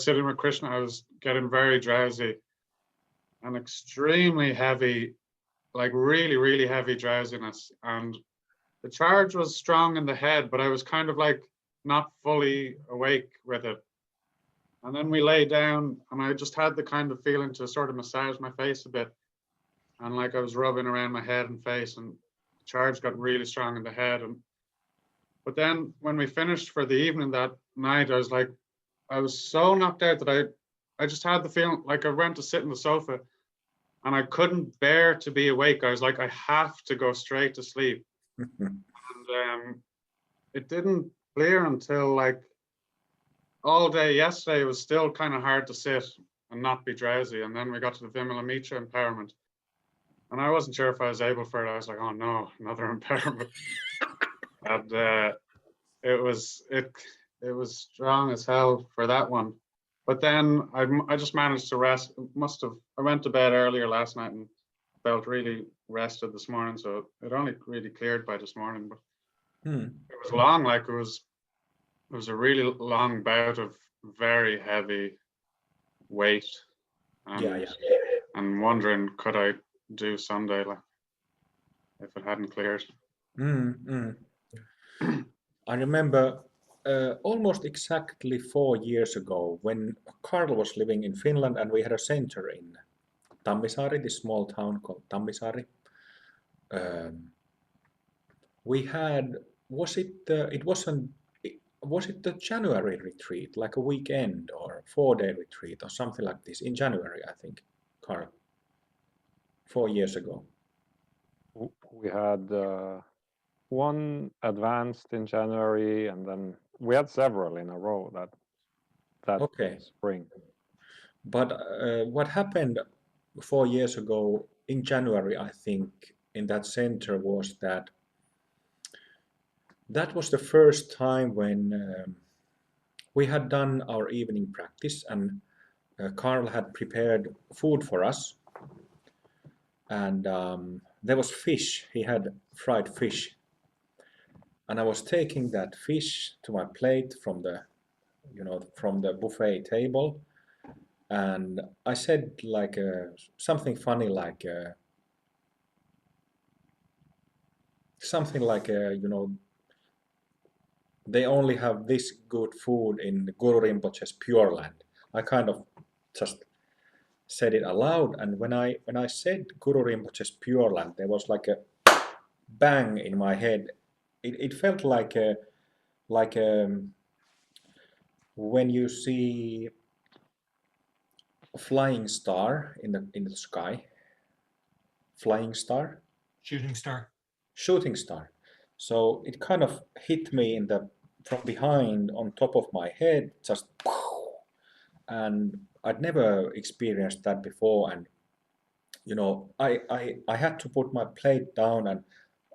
sitting with Krishna, I was getting very drowsy and extremely heavy, like really, really heavy drowsiness. And the charge was strong in the head, but I was kind of like not fully awake with it. And then we lay down and I just had the kind of feeling to sort of massage my face a bit. And like I was rubbing around my head and face, and the charge got really strong in the head. But then when we finished for the evening that night, I was like, I was so knocked out that I just had the feeling like I went to sit in the sofa and I couldn't bear to be awake. I was like, I have to go straight to sleep. And it didn't clear until like all day yesterday. It was still kind of hard to sit and not be drowsy. And then we got to the Vimala Mitra empowerment. And I wasn't sure if I was able for it. I was like, oh no, another empowerment. And it was strong as hell for that one. But then I just managed to rest. I went to bed earlier last night and felt really rested this morning. So it only really cleared by this morning. But it was long. Like it was a really long bout of very heavy weight. And and wondering, could I do Sunday like if it hadn't cleared? I remember almost exactly 4 years ago when Carl was living in Finland and we had a center in Tammisaari, this small town called Tammisaari. We had, was it the January retreat, like a weekend or 4-day retreat or something like this in January, I think, Carl, 4 years ago. We had one advanced in January, and then we had several in a row that spring. But what happened 4 years ago in January, I think, in that center was that was the first time when we had done our evening practice, and Carl had prepared food for us, and there was fish. He had fried fish, and I was taking that fish to my plate from the buffet table, and I said like something funny, like something like they only have this good food in Guru Rinpoche's Pure Land. I kind of just said it aloud, and when I said Guru Rinpoche's Pure Land, there was like a bang in my head. It felt like when you see a flying star in the sky. Flying star? Shooting star. Shooting star. So it kind of hit me from behind on top of my head, just, and I'd never experienced that before. And I had to put my plate down and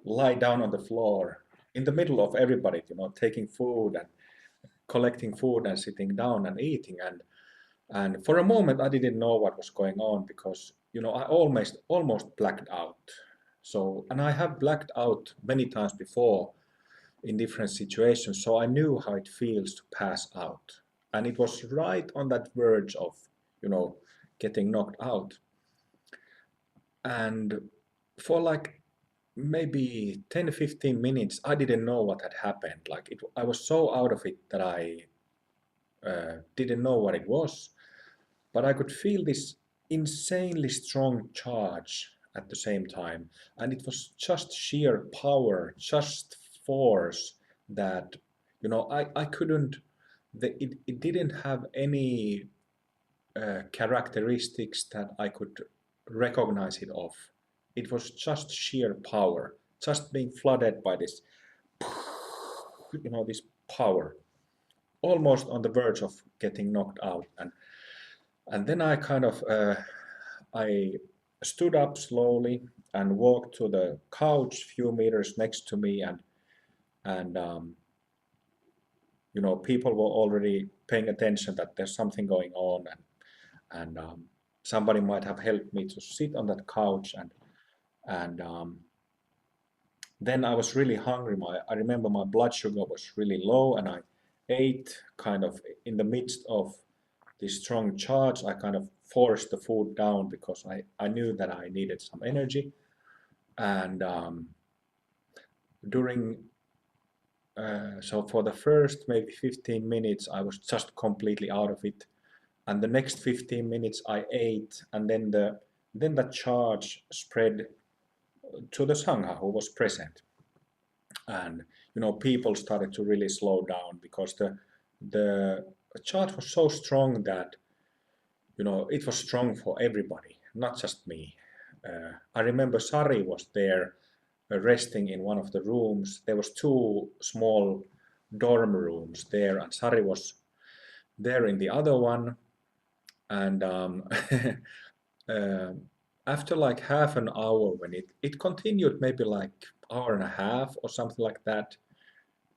lie down on the floor in the middle of everybody, taking food and collecting food and sitting down and eating. And for a moment I didn't know what was going on, because I almost blacked out. So, and I have blacked out many times before in different situations, so I knew how it feels to pass out. And it was right on that verge of, getting knocked out. And for like maybe 10-15 minutes, I didn't know what had happened. Like I was so out of it that I didn't know what it was. But I could feel this insanely strong charge at the same time. And it was just sheer power, just force that, I couldn't, it didn't have any characteristics that I could recognize it of. It was just sheer power, just being flooded by this, this power, almost on the verge of getting knocked out. And then I kind of, I stood up slowly and walked to the couch few meters next to me, and people were already paying attention that there's something going on, and somebody might have helped me to sit on that couch, and then I was really hungry. I remember my blood sugar was really low, and I ate kind of in the midst of this strong charge, I kind of forced the food down because I knew that I needed some energy. And so for the first maybe 15 minutes, I was just completely out of it. And the next 15 minutes I ate, and then the charge spread to the Sangha who was present. And people started to really slow down because the charge was so strong that it was strong for everybody, not just me. I remember Sari was there resting in one of the rooms. There was 2 small dorm rooms there, and Sari was there in the other one. And after like half an hour, when it continued maybe like hour and a half or something like that,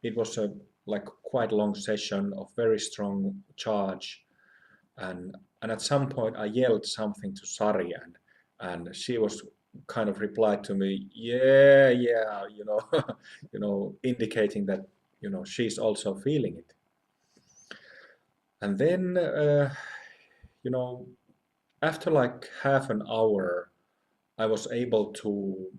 it was a like quite long session of very strong charge. And at some point I yelled something to Sari, and she was kind of replied to me, yeah, indicating that she's also feeling it. And then after like half an hour, I was able to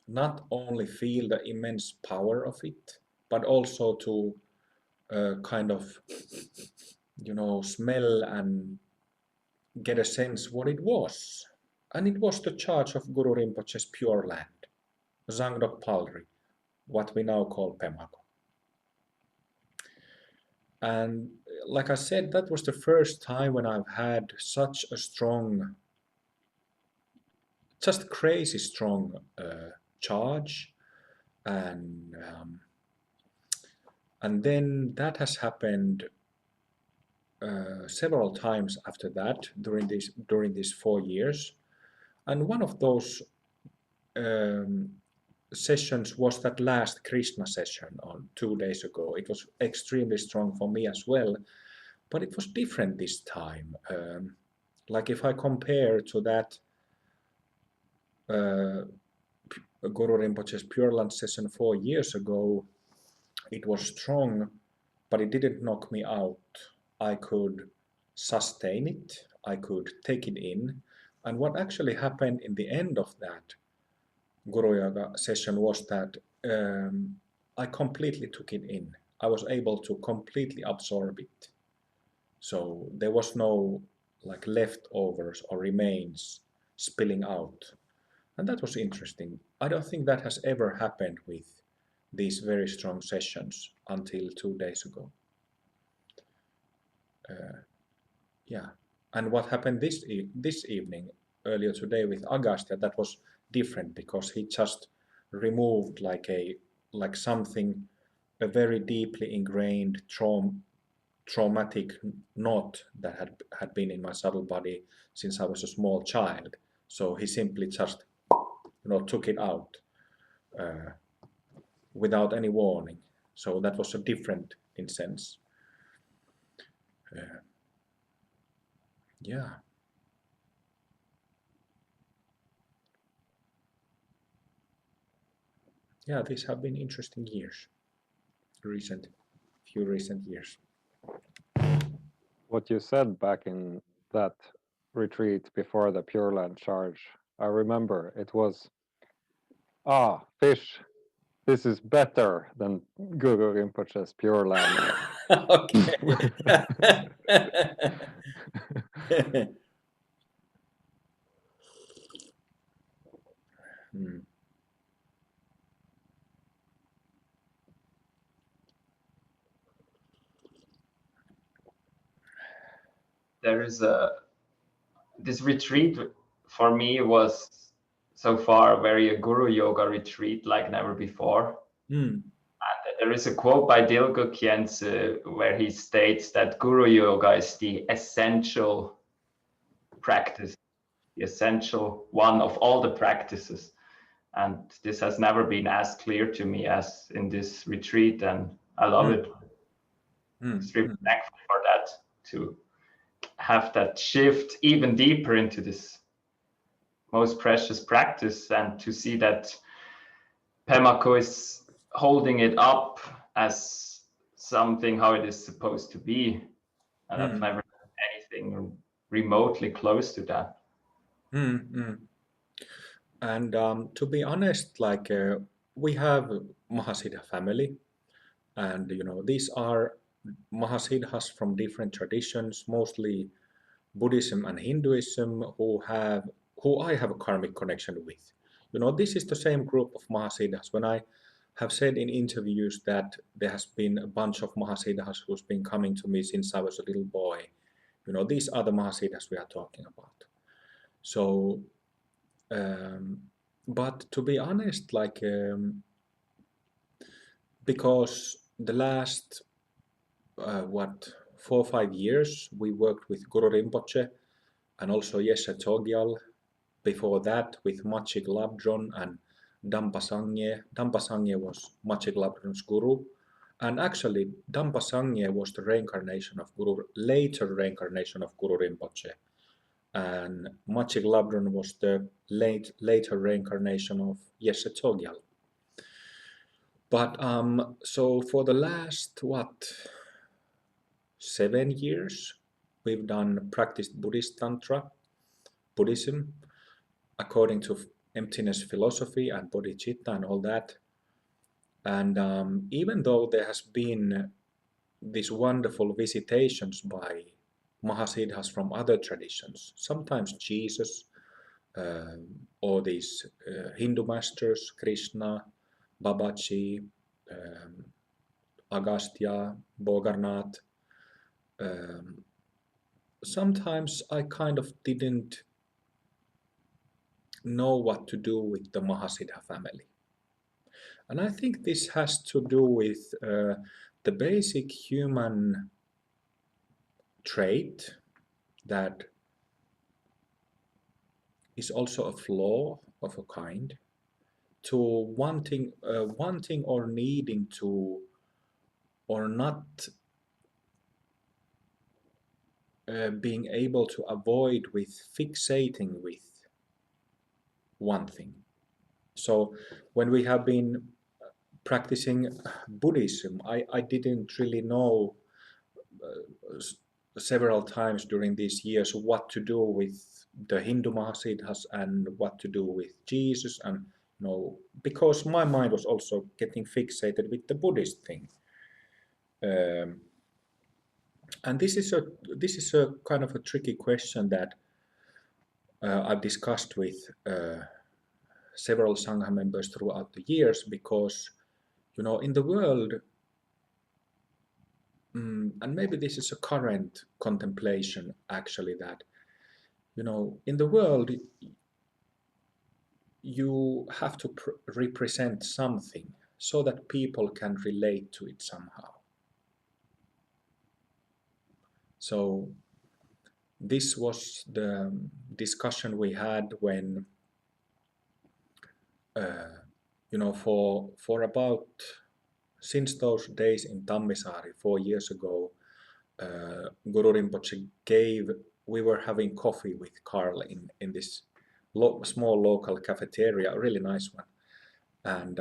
not only feel the immense power of it, but also to kind of smell and get a sense what it was. And it was the charge of Guru Rinpoche's Pure Land, Zangdok Palri, what we now call Pemako. And like I said, that was the first time when I've had such a strong, just crazy strong charge. And then that has happened several times after that during these 4 years. And one of those sessions was that last Krishna session on 2 days ago. It was extremely strong for me as well, but it was different this time. Like if I compare to that Guru Rinpoche's Pure Land session 4 years ago, it was strong, but it didn't knock me out. I could sustain it, I could take it in, and what actually happened in the end of that Guru Yoga session was that I completely took it in. I was able to completely absorb it. So there was no like leftovers or remains spilling out. And that was interesting. I don't think that has ever happened with these very strong sessions until 2 days ago. Yeah. And what happened this evening, earlier today with Agastya, that was different because he just removed like something, a very deeply ingrained traumatic knot that had been in my subtle body since I was a small child. So he simply just took it out without any warning. So that was a different in sense. Yeah. Yeah, these have been interesting years, few recent years. What you said back in that retreat before the Pure Land charge, I remember it was, fish, this is better than Guru Rinpoche's Pure Land. Okay. There is this retreat for me was so far a Guru Yoga retreat like never before. And there is a quote by Dilgo Khyentse where he states that Guru Yoga is the essential practice, the essential one of all the practices. And this has never been as clear to me as in this retreat, and I love it. Extremely thankful for that, to have that shift even deeper into this most precious practice, and to see that Pemako is holding it up as something how it is supposed to be. And I've never done anything remotely close to that. Mm-hmm. And to be honest, like we have Mahasiddha family, and these are Mahasiddhas from different traditions, mostly Buddhism and Hinduism, who I have a karmic connection with. This is the same group of Mahasiddhas. When I have said in interviews that there has been a bunch of Mahasiddhas who's been coming to me since I was a little boy, these are the Mahasiddhas we are talking about. So, but to be honest, like because the last 4 or 5 years we worked with Guru Rinpoche and also Yeshe Chogyal. Before that with Machig Labdron and Dampa Sangye. Dampa Sangye was Machig Labdron's guru. And actually, Dampa Sangye was the reincarnation of later reincarnation of Guru Rinpoche. And Machig Labdron was the later reincarnation of Yeshe Chogyal. But so for the last 7 years, we've practiced Buddhist Tantra, Buddhism, according to emptiness philosophy and bodhicitta and all that. And even though there has been these wonderful visitations by Mahasiddhas from other traditions, sometimes Jesus, or these Hindu masters, Krishna, Babaji, Agastya, Bogarnath, sometimes I kind of didn't know what to do with the Mahasiddha family. And I think this has to do with the basic human trait that is also a flaw of a kind, to wanting or needing to, or not being able to avoid with fixating with one thing. So when we have been practicing Buddhism, I didn't really know several times during these years what to do with the Hindu Mahasiddhas and what to do with Jesus, and because my mind was also getting fixated with the Buddhist thing. And this is a kind of a tricky question that I've discussed with several Sangha members throughout the years, because in the world, and maybe this is a current contemplation actually, that in the world you have to represent something so that people can relate to it somehow. So this was the discussion we had when for about, since those days in Tammisaari 4 years ago, Guru Rinpoche we were having coffee with Carl in this small local cafeteria, a really nice one. And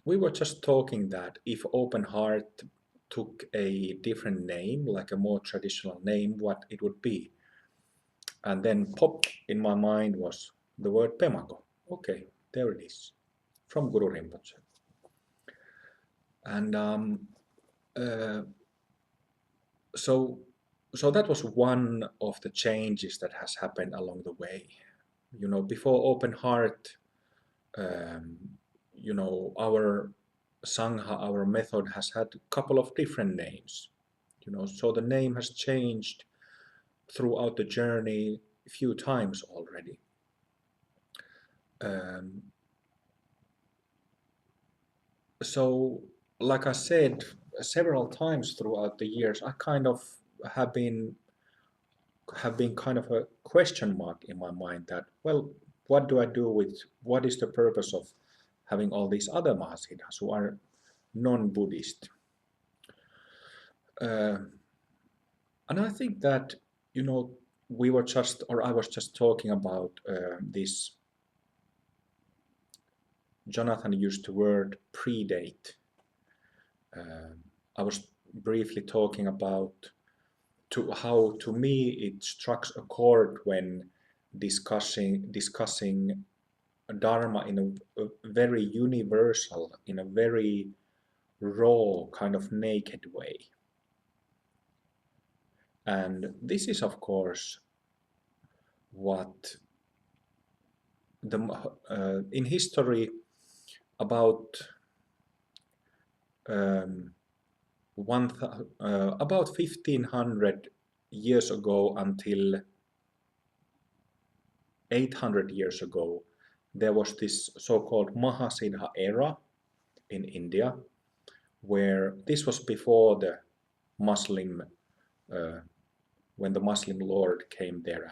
we were just talking that if Open Heart took a different name, like a more traditional name, what it would be. And then pop in my mind was the word Pemago. Okay, there it is, from Guru Rinpoche. And so that was one of the changes that has happened along the way. Before Open Heart, our Sangha, our method has had a couple of different names. So the name has changed throughout the journey a few times already. So, like I said, several times throughout the years, I kind of have been kind of a question mark in my mind that, well, what do I do with, what is the purpose of having all these other Mahasiddhas who are non-Buddhist? And I think that, we were just, or I was just talking about this, Jonathan used the word predate. I was briefly talking about to how to me it strikes a chord when discussing Dharma in a very universal, in a very raw, kind of naked way. And this is, of course, what in history about about 1500 years ago until 800 years ago, there was this so-called Mahasiddha era in India, where this was before the Muslim, when the Muslim Lord came there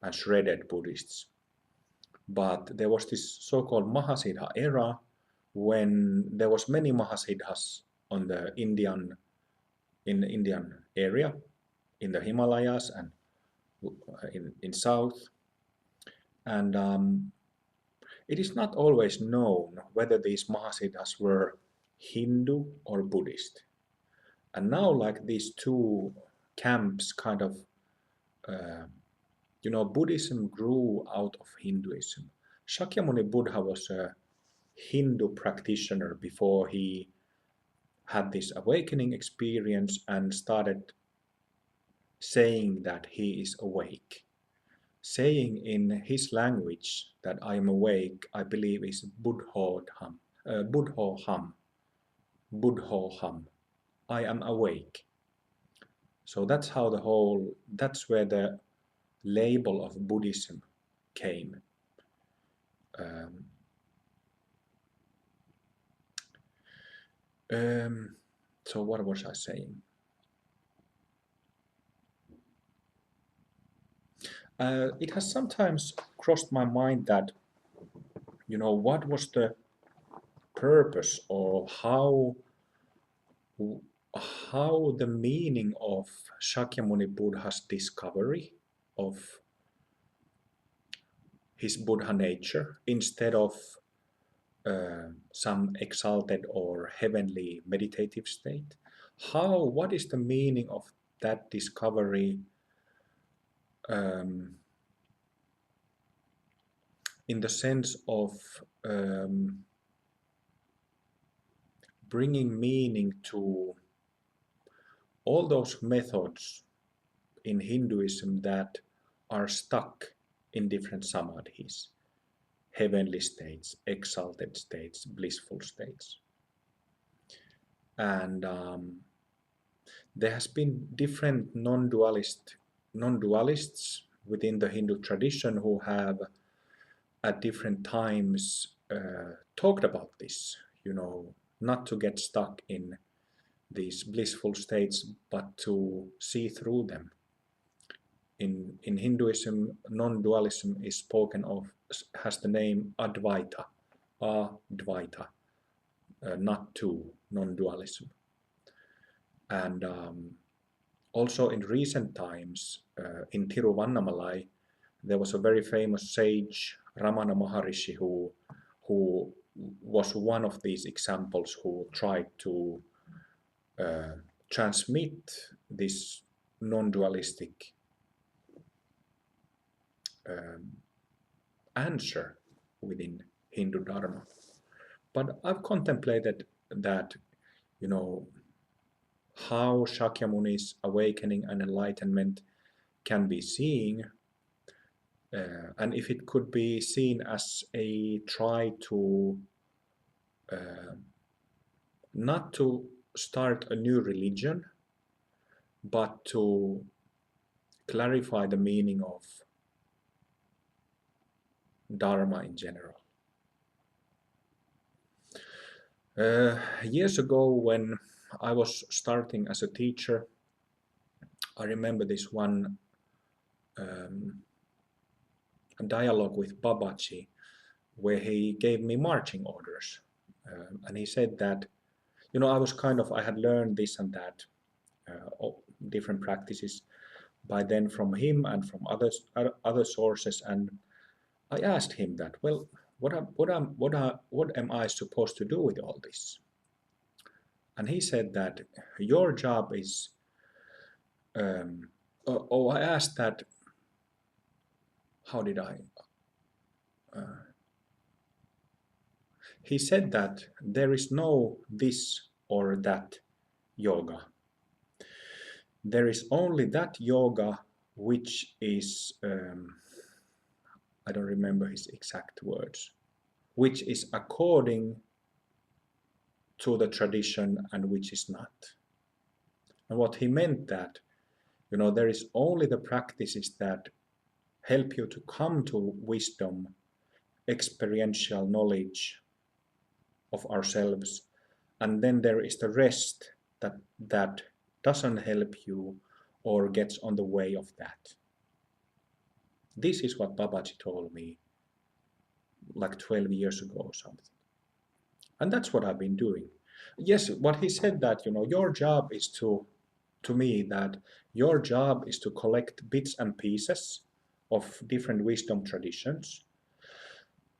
and shredded Buddhists. But there was this so-called Mahasiddha era when there was many Mahasiddhas on the Indian area, in the Himalayas and in south. And it is not always known whether these Mahasiddhas were Hindu or Buddhist. And now, like, these two camps kind of, Buddhism grew out of Hinduism. Shakyamuni Buddha was a Hindu practitioner before he had this awakening experience and started saying that he is awake. Saying in his language that I am awake, I believe is Buddhoham. I am awake. So that's how that's where the label of Buddhism came. So what was I saying? It has sometimes crossed my mind that, what was the purpose or how the meaning of Shakyamuni Buddha's discovery of his Buddha nature instead of some exalted or heavenly meditative state. What is the meaning of that discovery in the sense of bringing meaning to all those methods in Hinduism that are stuck in different samadhis, heavenly states, exalted states, blissful states. And there has been different non-dualists within the Hindu tradition who have at different times talked about this, not to get stuck in these blissful states, but to see through them. In Hinduism, non-dualism is spoken of, has the name Advaita, not two, non-dualism. And also in recent times, in Tiruvannamalai, there was a very famous sage, Ramana Maharishi, who was one of these examples who tried to transmit this non-dualistic answer within Hindu Dharma. But I've contemplated that, how Shakyamuni's awakening and enlightenment can be seen, and if it could be seen as a try to not to start a new religion, but to clarify the meaning of Dharma in general. Years ago, when I was starting as a teacher, I remember this one dialogue with Babaji, where he gave me marching orders. And he said that, I had learned this and that, different practices by then from him and from other sources. And I asked him that, well, what am I supposed to do with all this? And he said that your job is I asked that, how did I? He said that there is no this or that yoga. There is only that yoga which is, I don't remember his exact words, which is according to the tradition and which is not. And what he meant that, there is only the practices that help you to come to wisdom, experiential knowledge of ourselves, and then there is the rest that doesn't help you or gets on the way of that. This is what Babaji told me like 12 years ago or something. And that's what I've been doing. Yes, what he said that, your job is to me, that your job is to collect bits and pieces of different wisdom traditions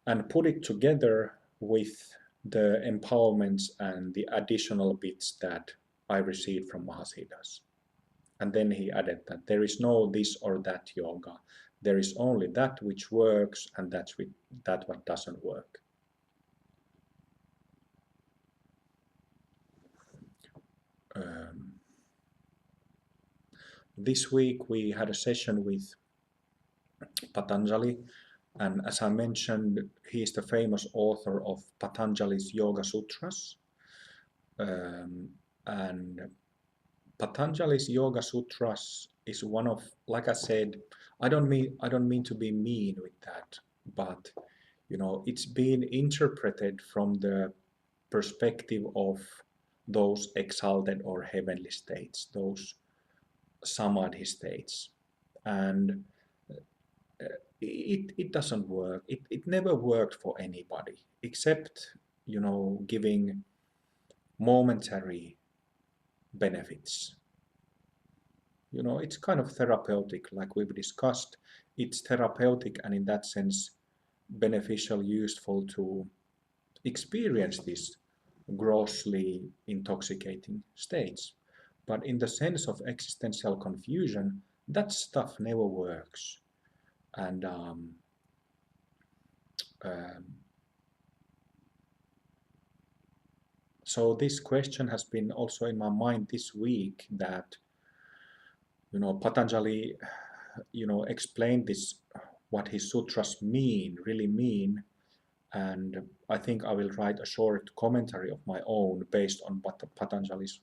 and put it together with the empowerments and the additional bits that I received from Mahasiddhas. And then he added that there is no this or that yoga. There is only that which works and that what doesn't work. This week we had a session with Patanjali, and as I mentioned, he is the famous author of Patanjali's Yoga Sutras. And Patanjali's Yoga Sutras is one of, like I said, I don't mean to be mean with that, but it's been interpreted from the perspective of those exalted or heavenly states, those samadhi states, and it doesn't work. It never worked for anybody except giving momentary benefits. It's kind of therapeutic, like we've discussed. It's therapeutic and in that sense beneficial, useful to experience these grossly intoxicating states. But in the sense of existential confusion, that stuff never works. And so this question has been also in my mind this week, that Patanjali explained this, what his sutras really mean, and I think I will write a short commentary of my own based on Patanjali's,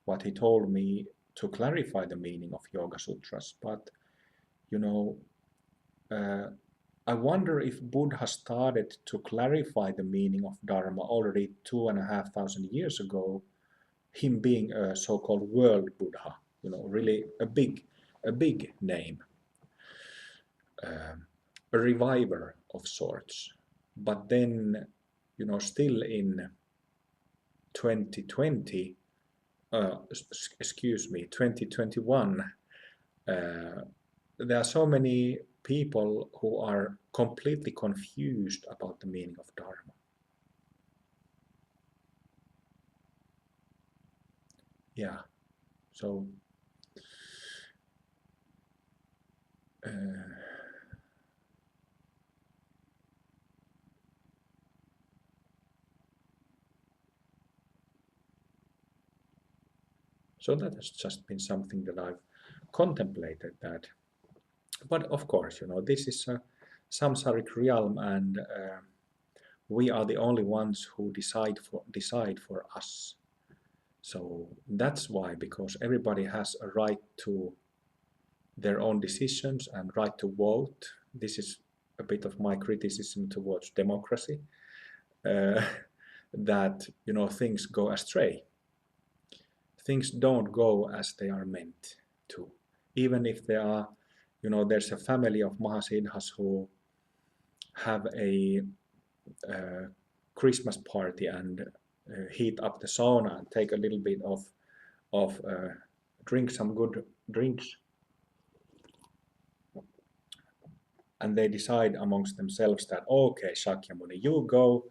what he told me, to clarify the meaning of Yoga Sutras. But I wonder if Buddha started to clarify the meaning of Dharma already 2,500 years ago, him being a so-called world Buddha, really a big name, a reviver of sorts. But then, still in 2020, 2021, there are so many people who are completely confused about the meaning of Dharma. Yeah, so so that has just been something that I've contemplated, that. But of course, this is a samsaric realm, and we are the only ones who decide for us. So that's why, because everybody has a right to their own decisions and right to vote. This is a bit of my criticism towards democracy, that things go astray. Things don't go as they are meant to, even if there are, there's a family of Mahasiddhas who have a Christmas party and heat up the sauna and take a little bit of drink some good drinks, and they decide amongst themselves that, okay, Shakyamuni, you go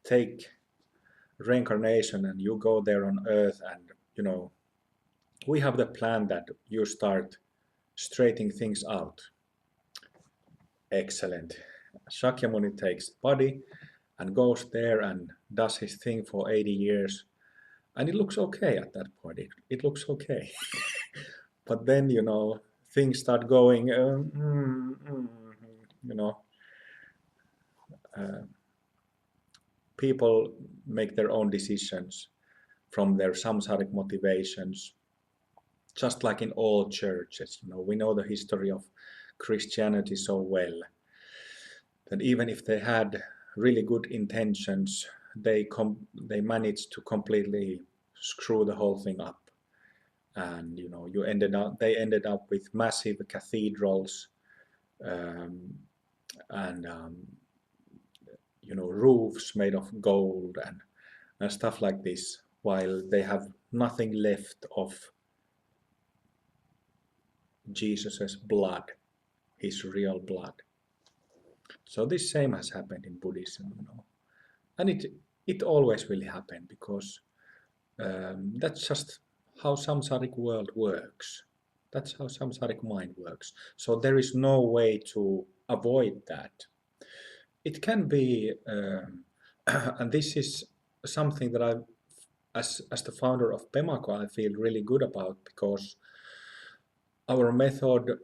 take reincarnation and you go there on earth and we have the plan that you start straightening things out. Excellent. Shakyamuni takes body and goes there and does his thing for 80 years. And it looks okay at that point. It looks okay. But then, you know, things start going, you know, people make their own decisions from their samsaric motivations, just like in all churches. You know, we know the history of Christianity so well that even if they had really good intentions, they managed to completely screw the whole thing up. And you know, they ended up with massive cathedrals and you know, roofs made of gold and stuff like this, while they have nothing left of Jesus's blood, his real blood. So this same has happened in Buddhism, you know, and it always will happen, because that's just how samsaric world works. That's how samsaric mind works. So there is no way to avoid that. It can be, and this is something that I, as the founder of Pemako, I feel really good about, because our method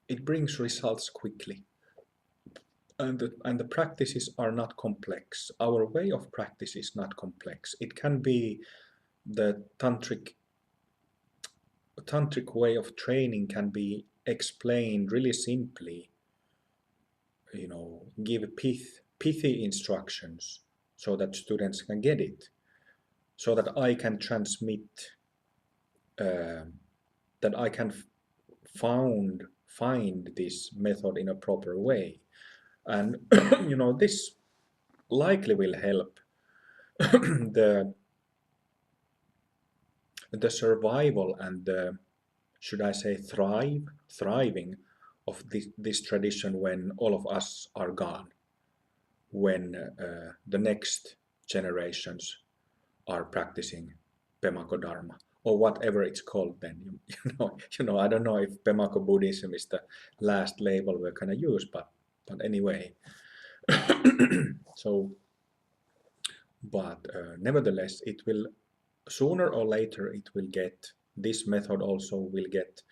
it brings results quickly, and the practices are not complex. Our way of practice is not complex. It can be the tantric way of training can be explained really simply. You know, give pithy instructions so that students can get it, so that I can transmit, that I can find this method in a proper way. And you know, this likely will help the survival and the, should I say, thriving of this tradition when all of us are gone, when the next generations are practicing Pemako Dharma, or whatever it's called then. You know, I don't know if Pemako Buddhism is the last label we're gonna use, but anyway. So, but nevertheless, it will, sooner or later, it will get, this method also will get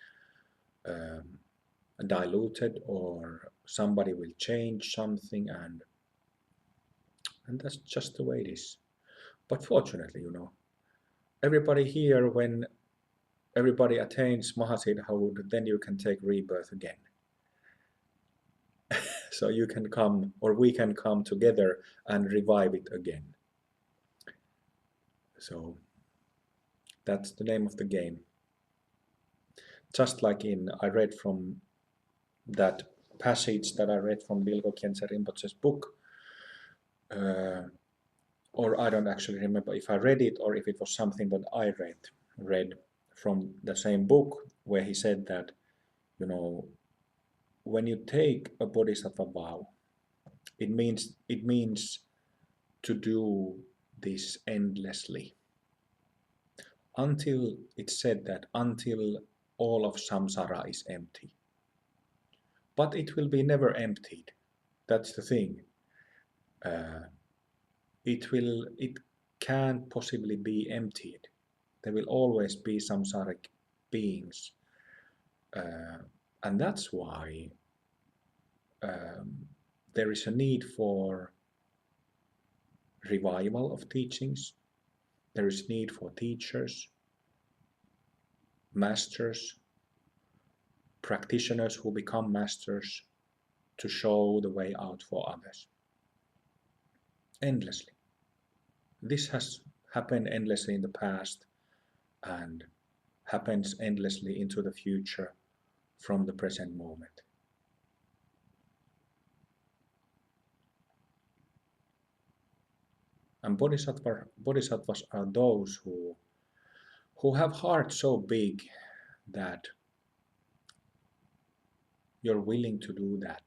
diluted, or somebody will change something, and that's just the way it is. But fortunately, you know, everybody here, when everybody attains Mahasiddhahood, then you can take rebirth again. So you can come, or we can come together and revive it again. So that's the name of the game. Just like I read from that passage that I read from Bilgo Khyentse Rinpoche's book, or I don't actually remember if I read it or if it was something that I read from the same book, where he said that, you know, when you take a bodhisattva vow, it means to do this endlessly, until it's said that until all of samsara is empty. But it will be never emptied. That's the thing. It can't possibly be emptied. There will always be samsaric beings, and that's why there is a need for revival of teachings. There is need for teachers, masters, practitioners who become masters to show the way out for others. Endlessly. This has happened endlessly in the past and happens endlessly into the future from the present moment. And bodhisattvas are those who have hearts so big that you're willing to do that.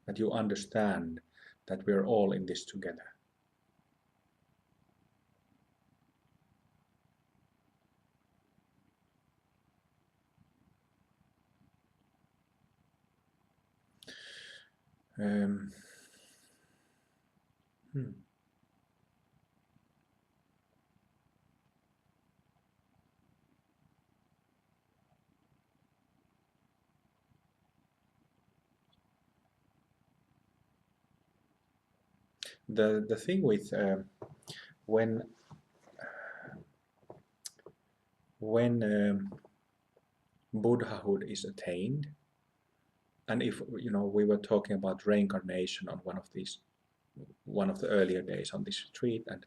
that you understand that we're all in this together. Um, hmm. The thing with when Buddhahood is attained, and if we were talking about reincarnation on one of the earlier days on this retreat, and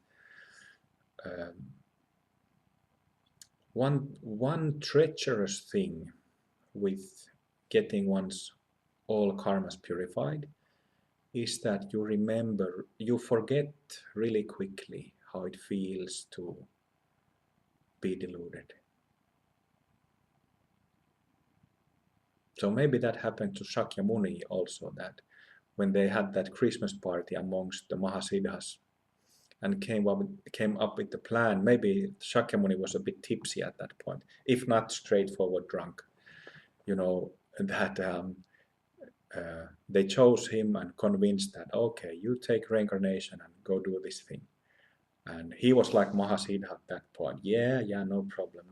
one treacherous thing with getting one's all karmas purified is that you forget really quickly how it feels to be deluded. So maybe that happened to Shakyamuni also, that when they had that Christmas party amongst the Mahasiddhas and came up with the plan, maybe Shakyamuni was a bit tipsy at that point, if not straightforward drunk, that they chose him and convinced that, okay, you take reincarnation and go do this thing. And he was like Mahasiddha at that point. Yeah, no problem.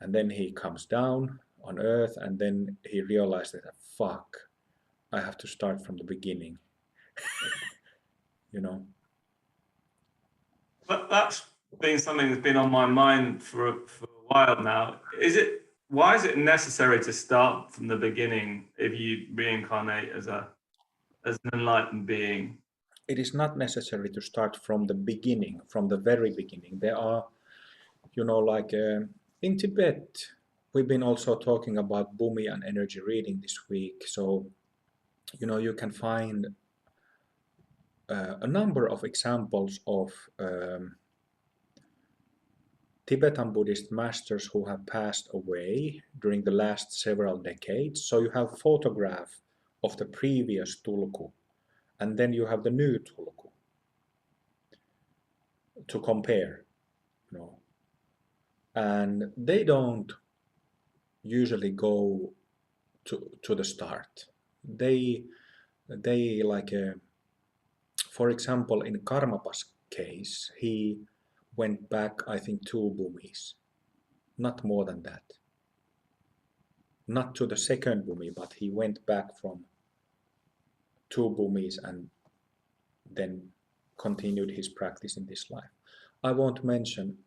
And then he comes down on earth, and then he realized that, fuck, I have to start from the beginning. That's been something that's been on my mind for a while now. Why is it necessary to start from the beginning if you reincarnate as an enlightened being? It is not necessary to start from the beginning, from the very beginning. There are, like in Tibet, we've been also talking about Bhumi and energy reading this week. So, you can find a number of examples of Tibetan Buddhist masters who have passed away during the last several decades. So you have a photograph of the previous Tulku, and then you have the new Tulku to compare, and they don't usually go to the start. They like, for example, in Karmapa's case, he went back, I think, 2 bhumis, not more than that. Not to the second bhumi, but he went back from 2 bhumis and then continued his practice in this life. I won't mention,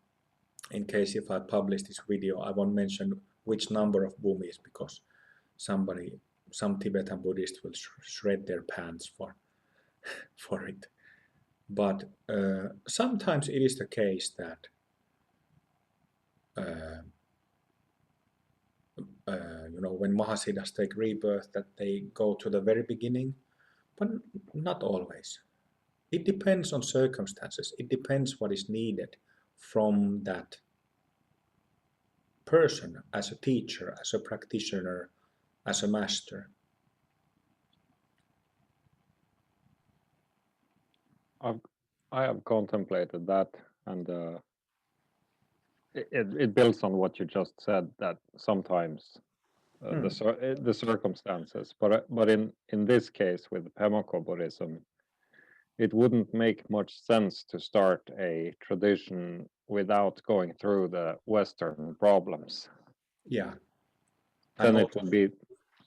in case if I publish this video, I won't mention which number of bhumis, because some Tibetan Buddhist will shred their pants for it. But sometimes it is the case that when Mahasiddhas take rebirth, that they go to the very beginning, but not always. It depends on circumstances. It depends what is needed from that person as a teacher, as a practitioner, as a master. I have contemplated that, and it builds on what you just said, that sometimes the circumstances, but in this case with Pemako Buddhism, it wouldn't make much sense to start a tradition without going through the Western problems. Yeah. Then it would be,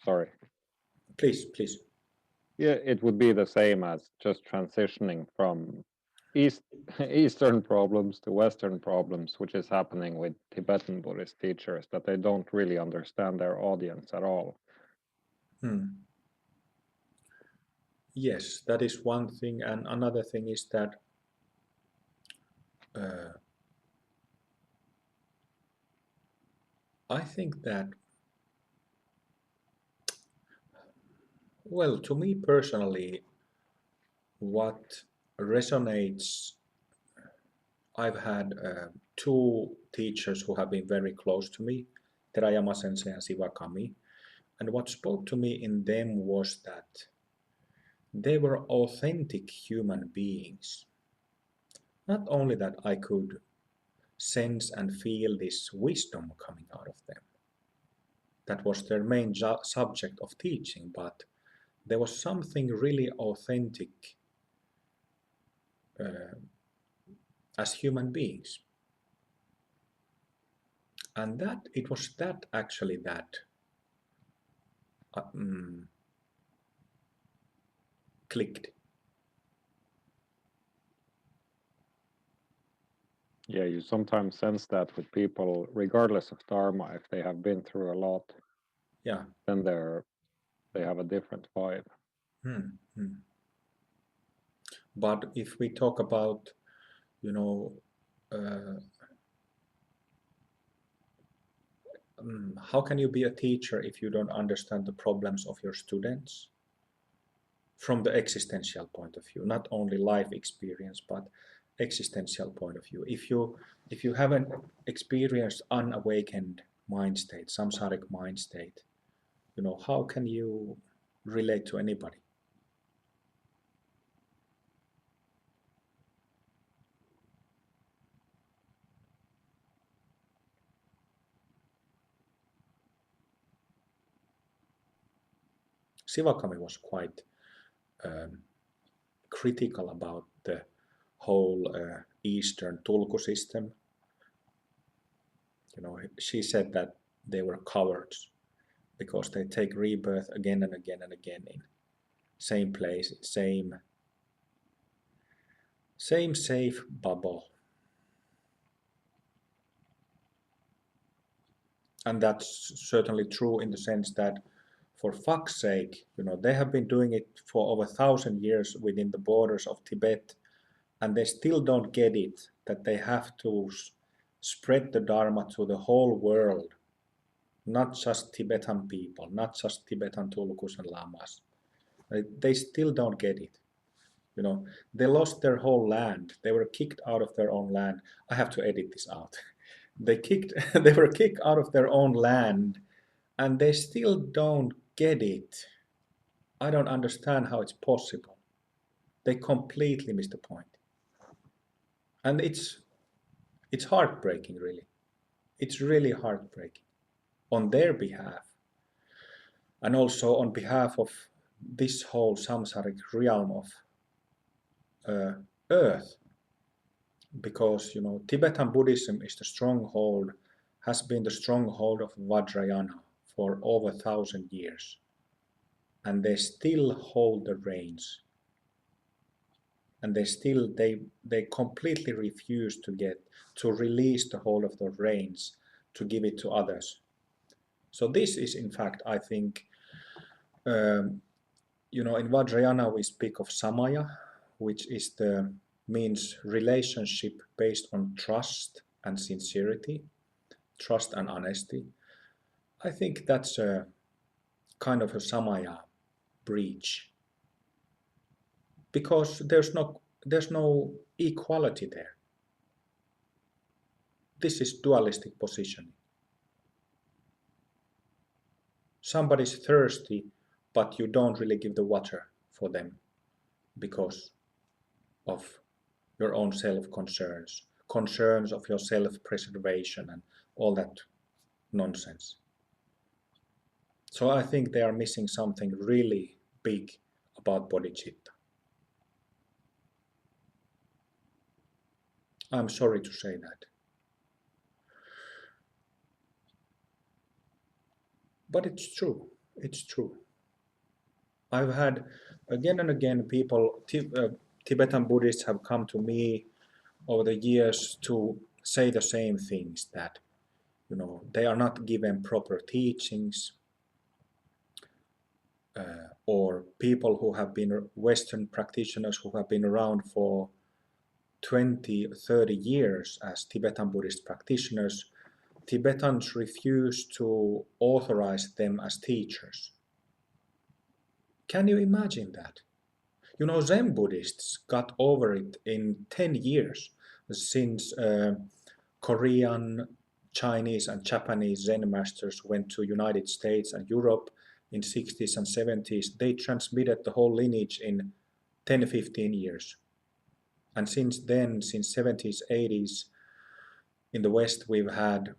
sorry. Please. Yeah, it would be the same as just transitioning from Eastern problems to Western problems, which is happening with Tibetan Buddhist teachers, that they don't really understand their audience at all. Yes, that is one thing. And another thing is that I think that, well, to me personally, what resonates, I've had 2 teachers who have been very close to me, Terayama Sensei and Siwakami, And what spoke to me in them was that they were authentic human beings. Not only that I could sense and feel this wisdom coming out of them. That was their main subject of teaching, but there was something really authentic as human beings. And that it was that actually that clicked. Yeah, you sometimes sense that with people, regardless of dharma, if they have been through a lot, Yeah, then they have a different vibe. But if we talk about, how can you be a teacher if you don't understand the problems of your students from the existential point of view, not only life experience, but existential point of view. If you haven't experienced unawakened mind state, samsaric mind state, how can you relate to anybody? Sivakami was quite critical about the whole Eastern Tulku system. She said that they were cowards because they take rebirth again and again and again in same place, same safe bubble. And that's certainly true in the sense that, for fuck's sake, they have been doing it for over 1,000 years within the borders of Tibet, and they still don't get it, that they have to spread the Dharma to the whole world, not just Tibetan people, not just Tibetan Tulkus and Lamas. They still don't get it. They lost their whole land. They were kicked out of their own land. I have to edit this out. They were kicked out of their own land, and they still don't get it. I don't understand how it's possible. They completely missed the point. And it's heartbreaking, really. It's really heartbreaking on their behalf, and also on behalf of this whole samsaric realm of earth. Because Tibetan Buddhism is the stronghold, has been the stronghold of Vajrayana for over 1,000 years, and they still hold the reins, and they completely refuse to release the whole of the reins, to give it to others. So this is, in fact, I think, in Vajrayana we speak of samaya, which means relationship based on trust and sincerity, trust and honesty. I think that's a kind of a samaya breach, because there's no equality there. This is dualistic positioning. Somebody's thirsty, but you don't really give the water for them because of your own self-concerns, concerns of your self-preservation and all that nonsense. So I think they are missing something really big about bodhicitta. I'm sorry to say that. But it's true. It's true. I've had again and again people, Tibetan Buddhists have come to me over the years to say the same things, that they are not given proper teachings, or people who have been Western practitioners who have been around for 20, 30 years as Tibetan Buddhist practitioners, Tibetans refuse to authorize them as teachers. Can you imagine that? Zen Buddhists got over it in 10 years, since Korean, Chinese and Japanese Zen masters went to United States and Europe in 60s and 70s, they transmitted the whole lineage in 10, 15 years. And since then, since 70s, 80s, in the West, we've had,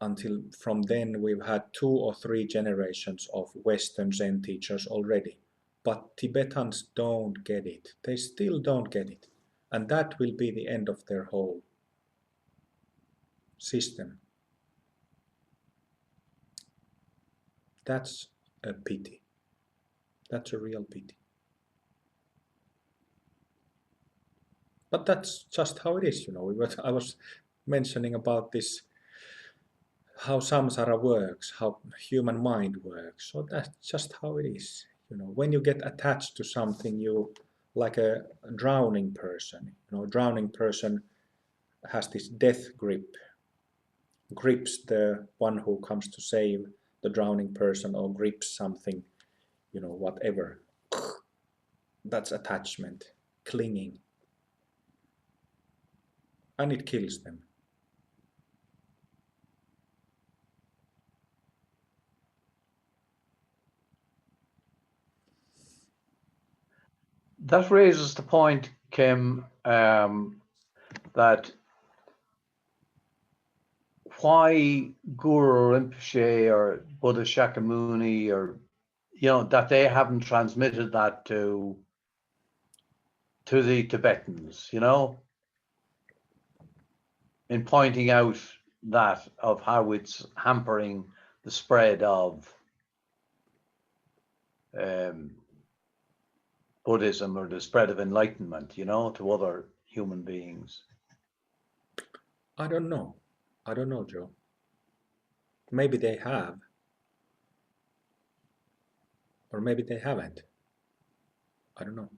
until from then, we've had 2 or 3 generations of Western Zen teachers already. But Tibetans don't get it. They still don't get it. And that will be the end of their whole system. That's a pity. That's a real pity. But that's just how it is, I was mentioning about this, how samsara works, how human mind works. So that's just how it is. When you get attached to something, you like a drowning person. A drowning person has this death grip, grips the one who comes to save the drowning person, or grips something, whatever. That's attachment, clinging. And it kills them. That raises the point, Kim, that why Guru Rinpoche or Buddha Shakyamuni, or that they haven't transmitted that to the Tibetans, in pointing out that of how it's hampering the spread of Buddhism, or the spread of enlightenment, to other human beings. I don't know, Joe. Maybe they have, or maybe they haven't. I don't know.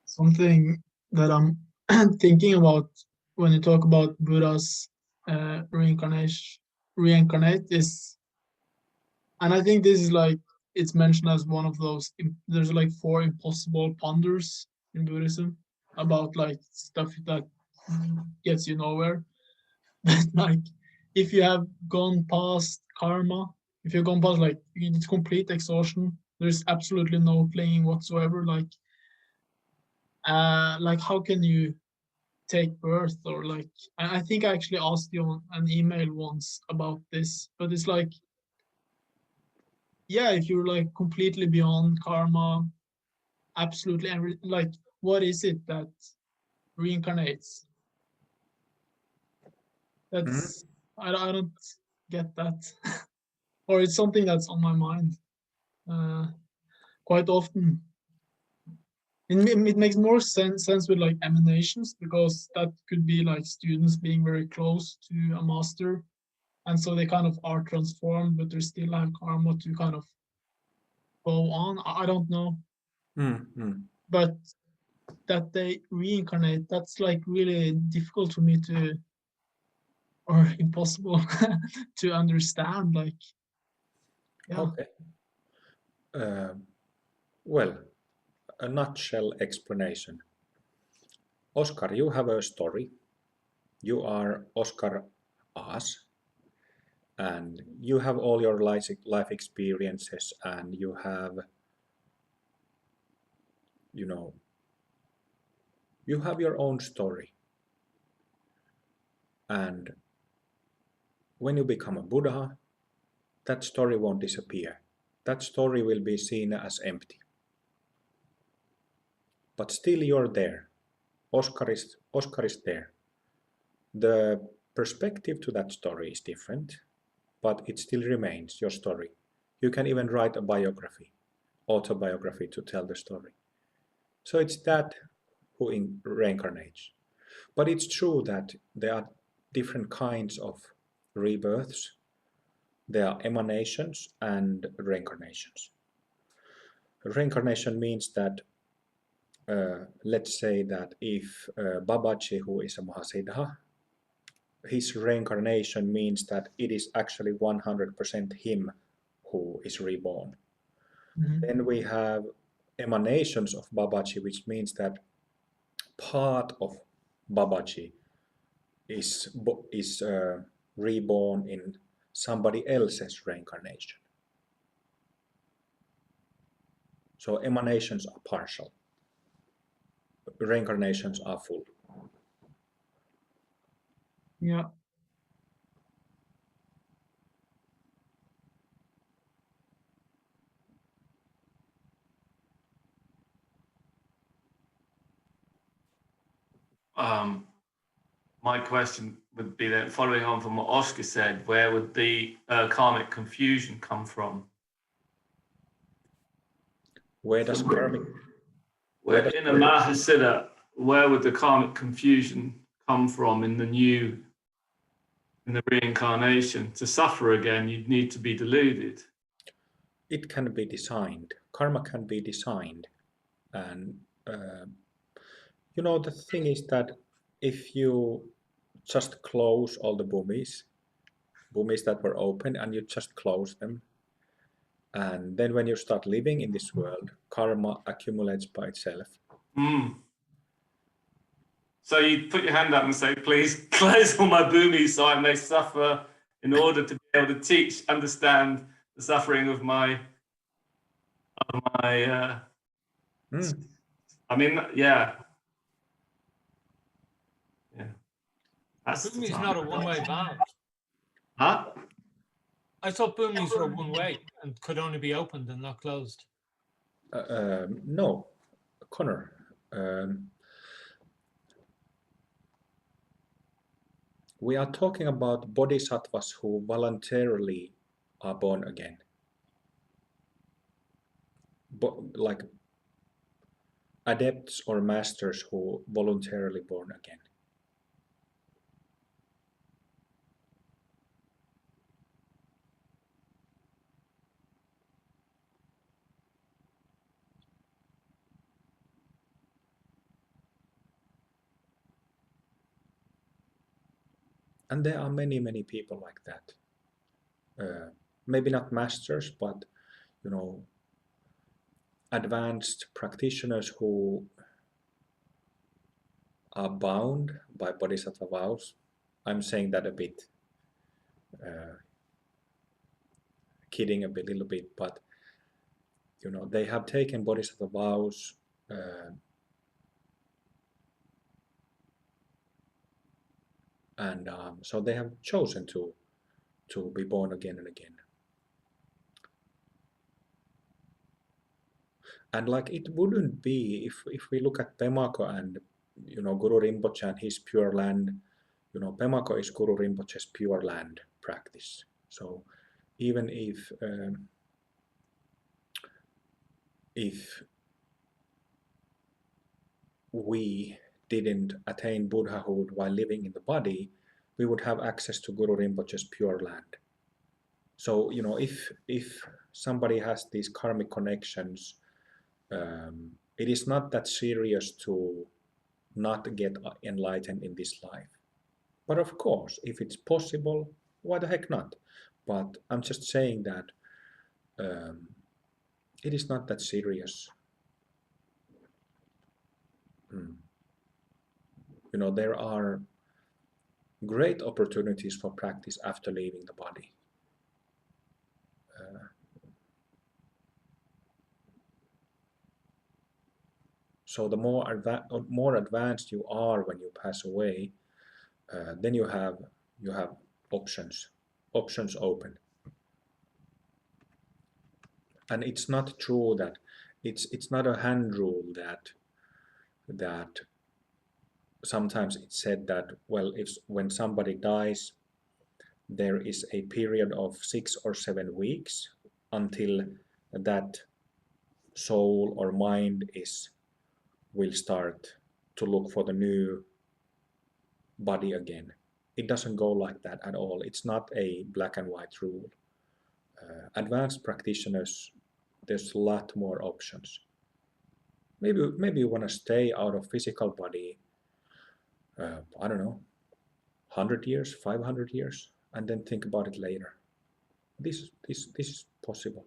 Something that I'm thinking about when you talk about Buddha's reincarnate is, and I think this is like, it's mentioned as one of those, there's like 4 impossible ponders in Buddhism about like stuff that gets you nowhere. But like, if you have gone past karma, if you've gone past like it's complete exhaustion, there's absolutely no playing whatsoever, like how can you take birth? Or like, I think I actually asked you on an email once about this, but it's like, yeah, if you're like completely beyond karma, absolutely like, what is it that reincarnates? That's I don't get that. Or it's something that's on my mind quite often. It makes more sense with like emanations, because that could be like students being very close to a master, and so they kind of are transformed, but they still have karma to kind of go on. I don't know. But that they reincarnate, that's like really difficult for me to, or impossible to understand. Like, yeah. Okay. Well, a nutshell explanation. Oscar, you have a story. You are Oscar Aas, and you have all your life experiences, and you have, you have your own story. And when you become a Buddha, that story won't disappear. That story will be seen as empty. But still you're there. Oscar is there. The perspective to that story is different, but it still remains your story. You can even write a biography, autobiography, to tell the story. So it's that who reincarnates. But it's true that there are different kinds of rebirths. There are emanations and reincarnations. Reincarnation means that, let's say that if Babaji, who is a Mahasiddha, his reincarnation means that it is actually 100% him who is reborn. Then we have emanations of Babaji, which means that part of Babaji is reborn in somebody else's reincarnation. So emanations are partial, reincarnations are full. Yeah. My question would be that, following on from what Oscar said, where would the karmic confusion come from? Where does karmic? In a Mahasiddha, where would the karmic confusion come from in the reincarnation? To suffer again, you'd need to be deluded. It can be designed. Karma can be designed, and you know, the thing is that if you just close all the bhumis that were open, and you just close them, and then when you start living in this world, karma accumulates by itself. So you put your hand up and say, please close all my bhumis so I may suffer in order to be able to understand the suffering of my I mean, yeah. Bhumi's not a one-way valve. Huh? I thought bhumis were one-way and could only be opened and not closed. No, Connor. We are talking about bodhisattvas who voluntarily are born again. Like adepts or masters who voluntarily born again. And there are many, many people like that. Maybe not masters, but you know, advanced practitioners who are bound by bodhisattva vows. I'm saying that a bit, kidding a little bit, but you know, they have taken bodhisattva vows. And so they have chosen to be born again and again. And like it wouldn't be if we look at Pemako and you know Guru Rinpoche and his Pure Land, you know, Pemako is Guru Rinpoche's Pure Land practice. So even if we didn't attain Buddhahood while living in the body, we would have access to Guru Rinpoche's Pure Land. So, you know, if somebody has these karmic connections, it is not that serious to not get enlightened in this life. But of course, if it's possible, why the heck not? But I'm just saying that it is not that serious. You know, there are great opportunities for practice after leaving the body. So the more advanced you are when you pass away, then you have options open. And it's not true that it's not a hand rule that sometimes it's said that, well, when somebody dies, there is a period of 6 or 7 weeks until that soul or mind will start to look for the new body again. It doesn't go like that at all. It's not a black and white rule. Advanced practitioners, there's a lot more options. Maybe you want to stay out of physical body, I don't know, 100 years, 500 years, and then think about it later. This is possible.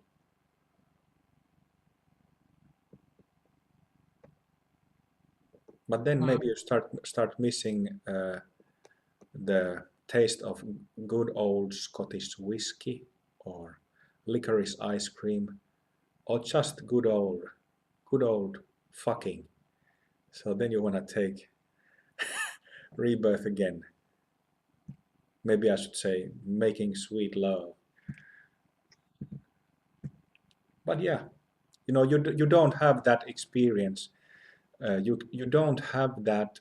But then maybe you start missing the taste of good old Scottish whiskey or licorice ice cream or just good old fucking. So then you want to take rebirth again. Maybe I should say making sweet love. But yeah, you know, you don't have that experience. You don't have that.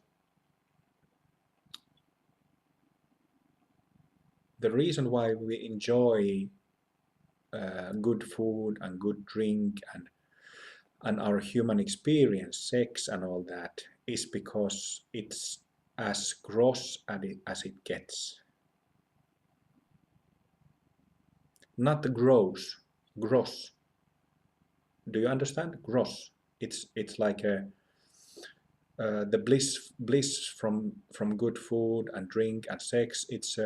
The reason why we enjoy good food and good drink and our human experience, sex and all that, is because it's as gross as it gets. Not gross, gross. Do you understand? Gross. It's like the bliss from good food and drink and sex. It's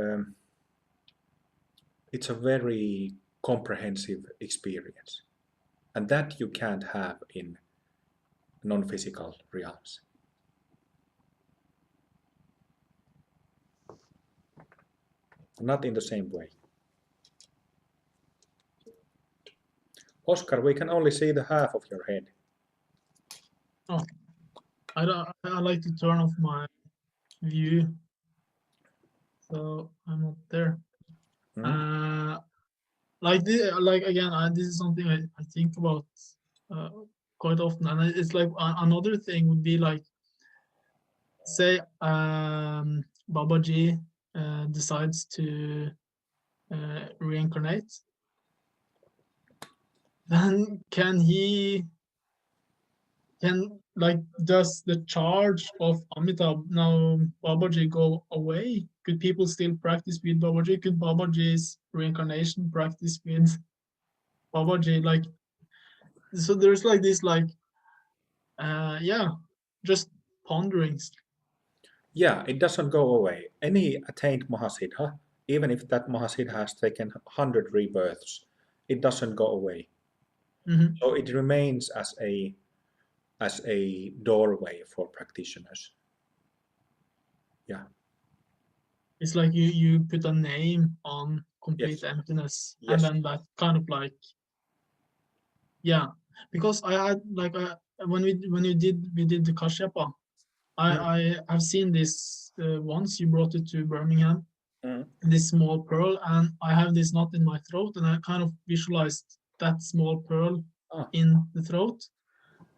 a very comprehensive experience, and that you can't have in non-physical realms. Not in the same way. Oscar, we can only see the half of your head. Oh, I like to turn off my view, so I'm not there. Like again, this is something I think about quite often, and it's like another thing would be like, say Babaji decides to reincarnate, then does the charge of Amitabh now Babaji go away? Could people still practice with Babaji? Could Babaji's reincarnation practice with Babaji? Like, so there's like this just ponderings. Yeah, it doesn't go away. Any attained Mahasiddha, even if that Mahasiddha has taken 100 rebirths, it doesn't go away. Mm-hmm. So it remains as a doorway for practitioners. Yeah. It's like you put a name on complete emptiness, and then that kind of like, yeah. Because I had like when we did the Kashyapa, I have seen this once. You brought it to Birmingham, this small pearl, and I have this knot in my throat, and I kind of visualized that small pearl in the throat.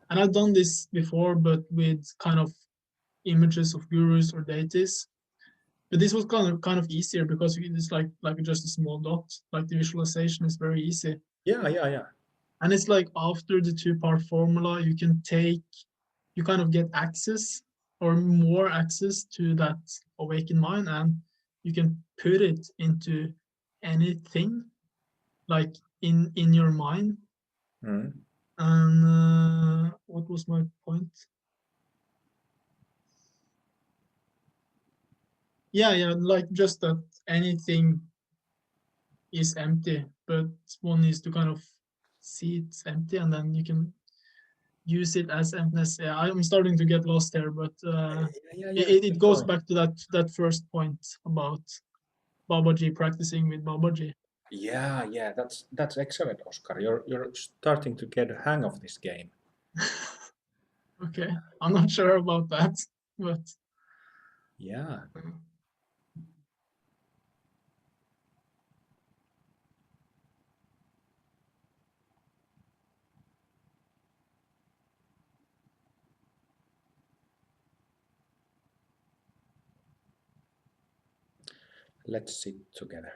And I've done this before, but with kind of images of gurus or deities. But this was kind of easier because it's like just a small dot. Like the visualization is very easy. Yeah. And it's like after the two-part formula, you kind of get access or more access to that awakened mind, and you can put it into anything, like in your mind. And what was my point? Yeah, like just that anything is empty, but one needs to kind of see it's empty, and then you can use it as emptiness. Yeah, I'm starting to get lost there, but it goes back to that first point about Babaji practicing with Babaji. Yeah, that's excellent, Oscar. You're starting to get a hang of this game. Okay, I'm not sure about that, but yeah. Let's sit together.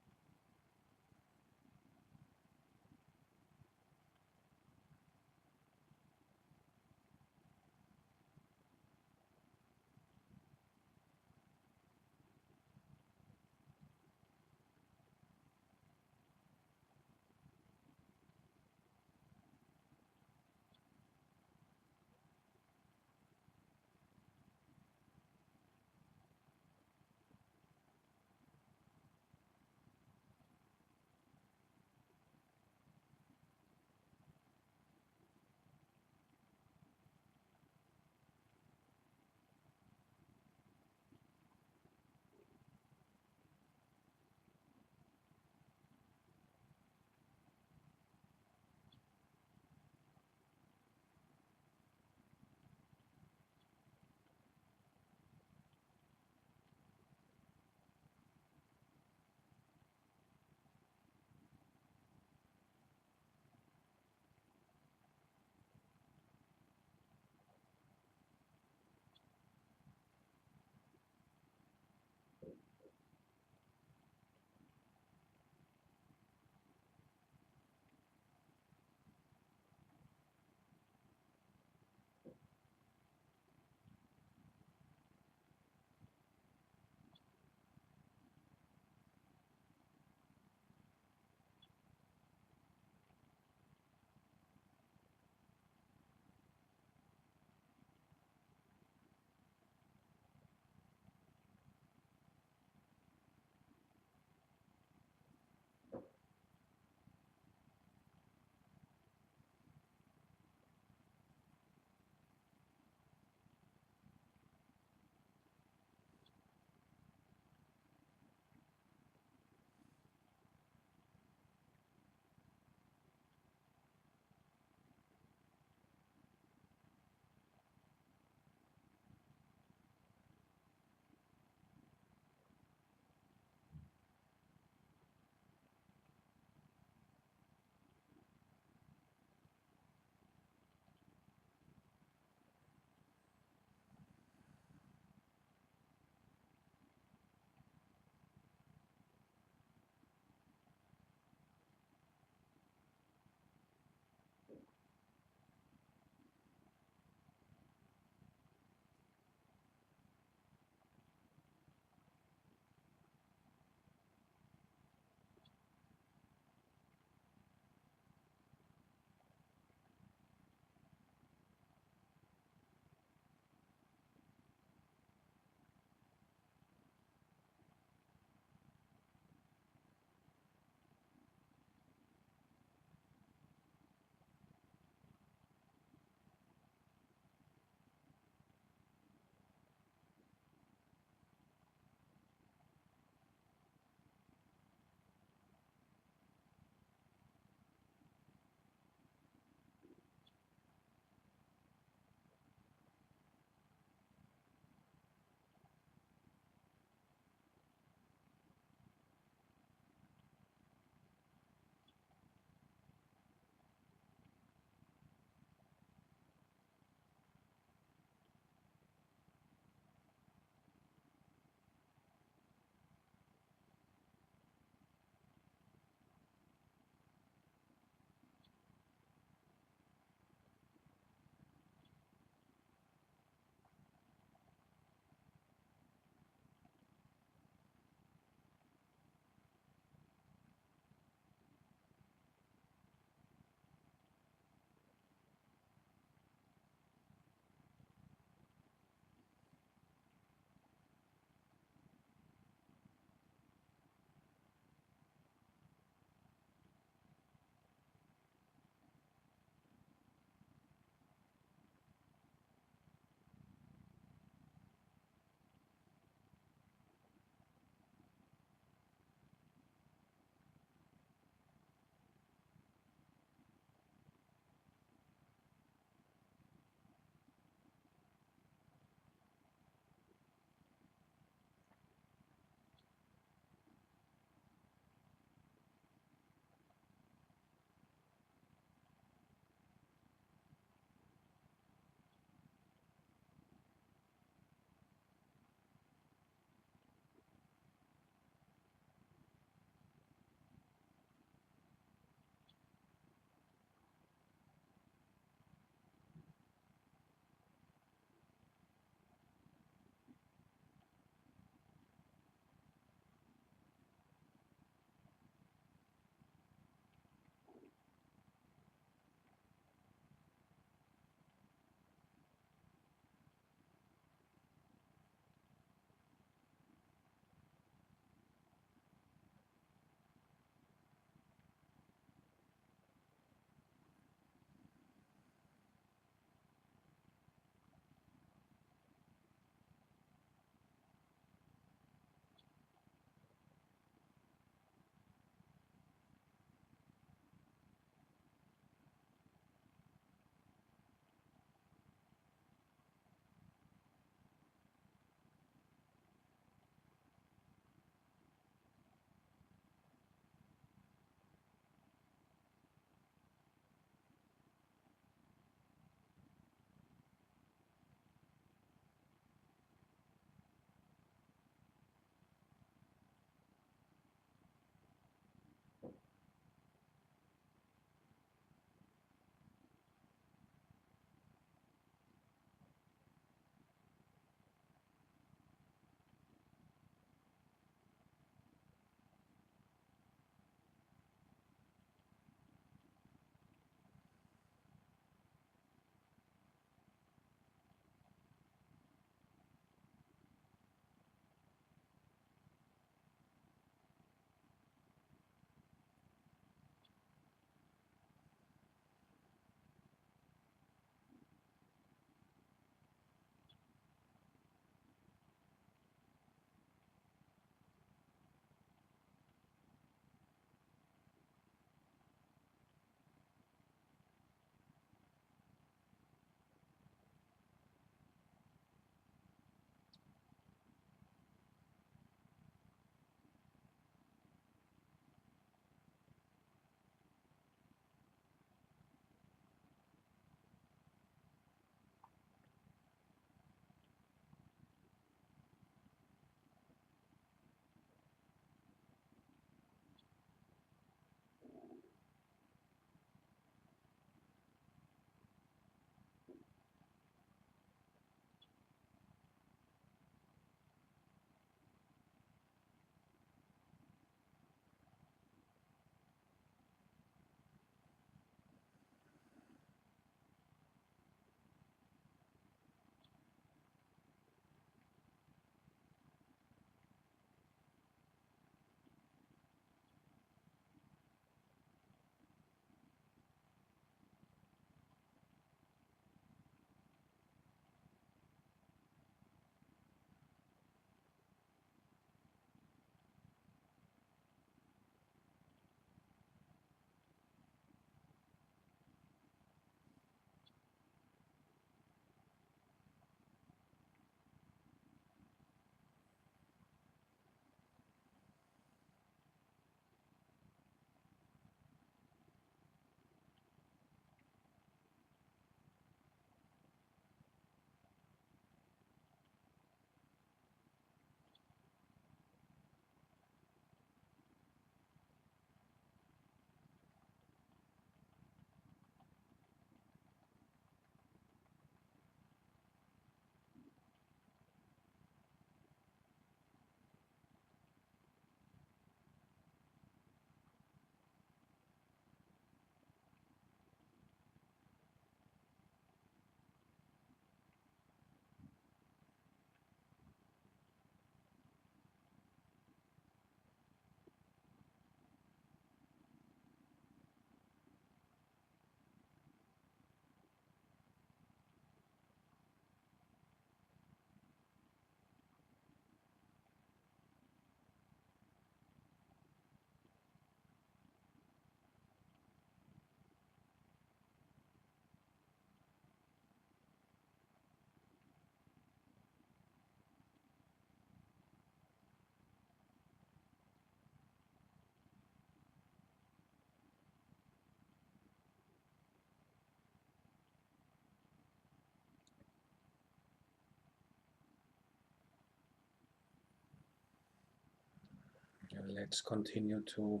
Let's continue to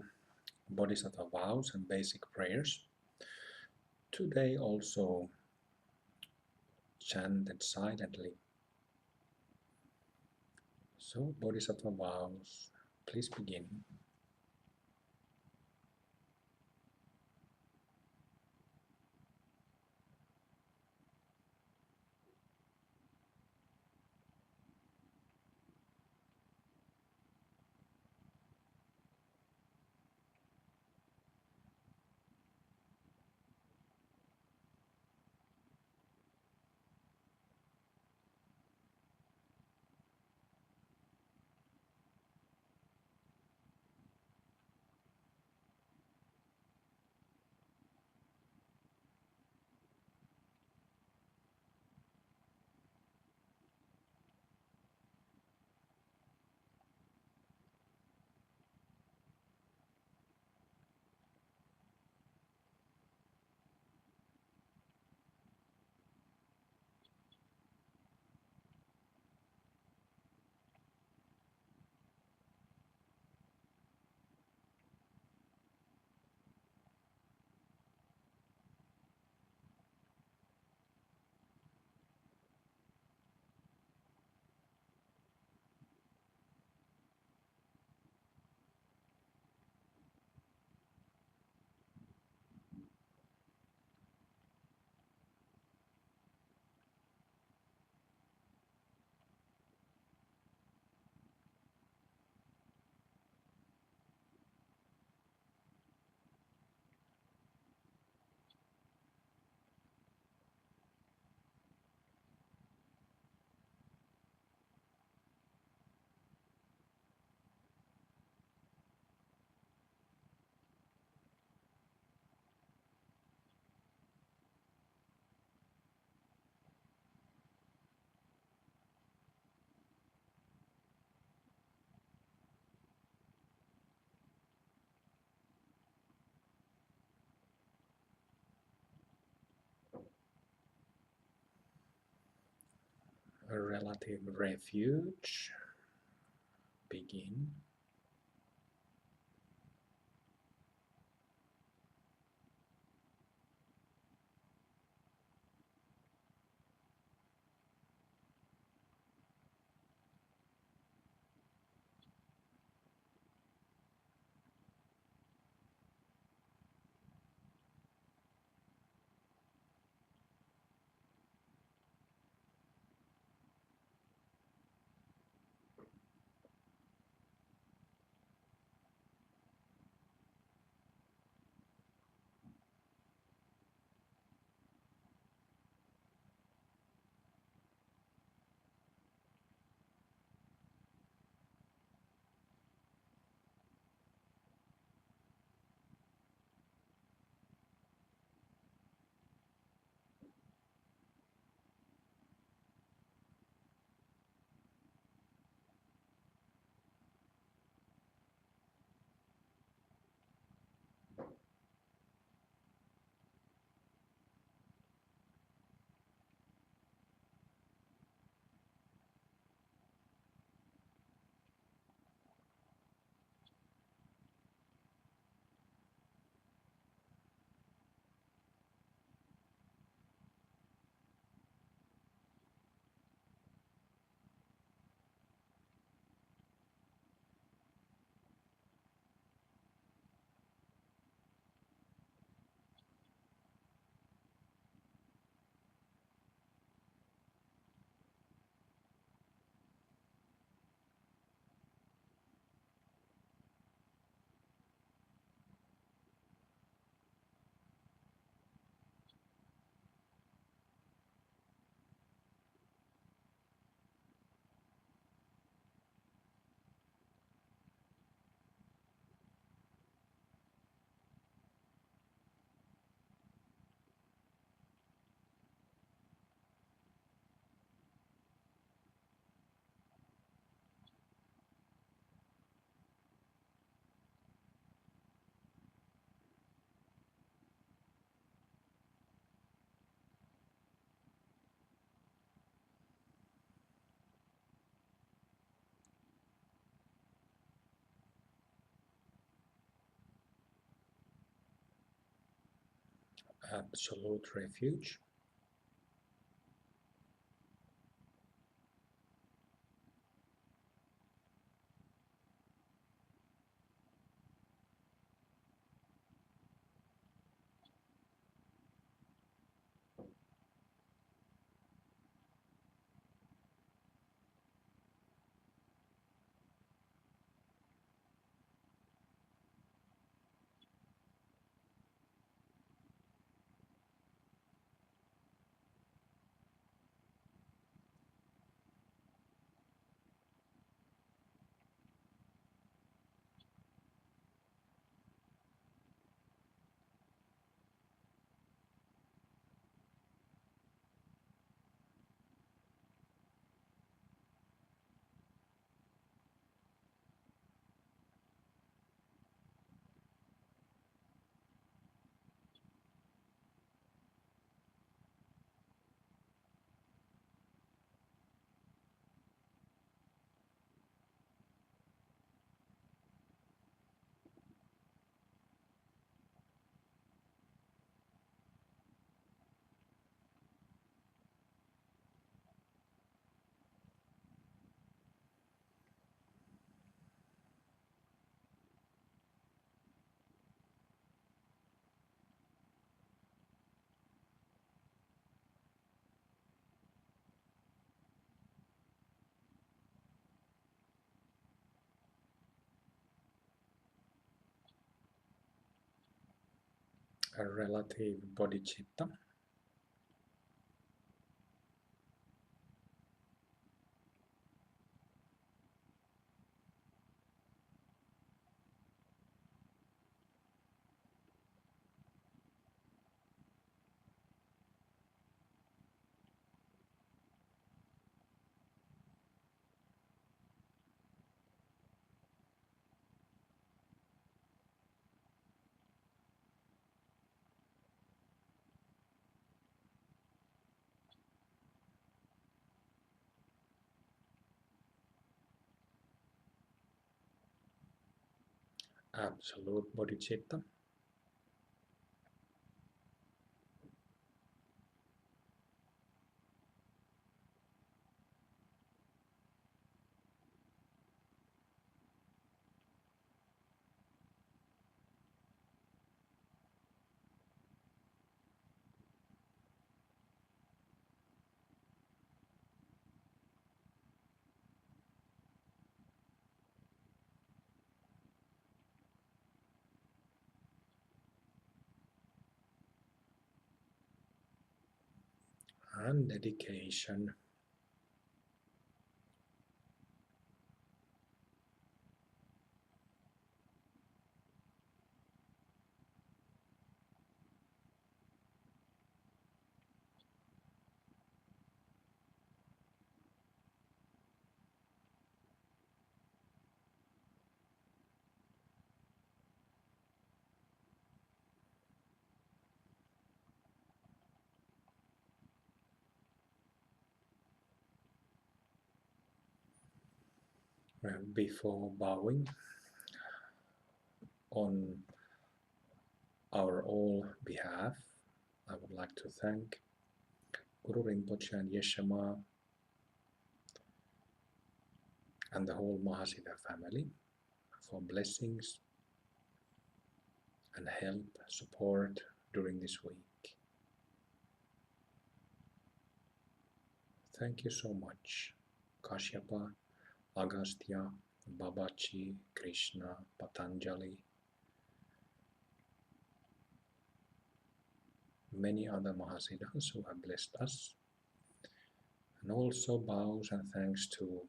Bodhisattva vows and basic prayers. Today also chanted silently. So Bodhisattva vows, please begin. A relative refuge, begin. Absolute refuge. A relative bodhicitta. Absolute bodhicitta. And dedication. Before bowing, on our all behalf, I would like to thank Guru Rinpoche and Yeshama and the whole Mahasiddha family for blessings and help, support during this week. Thank you so much, Kashyapa, Agastya, Babaji, Krishna, Patanjali, many other Mahasiddhas who have blessed us, and also bows and thanks to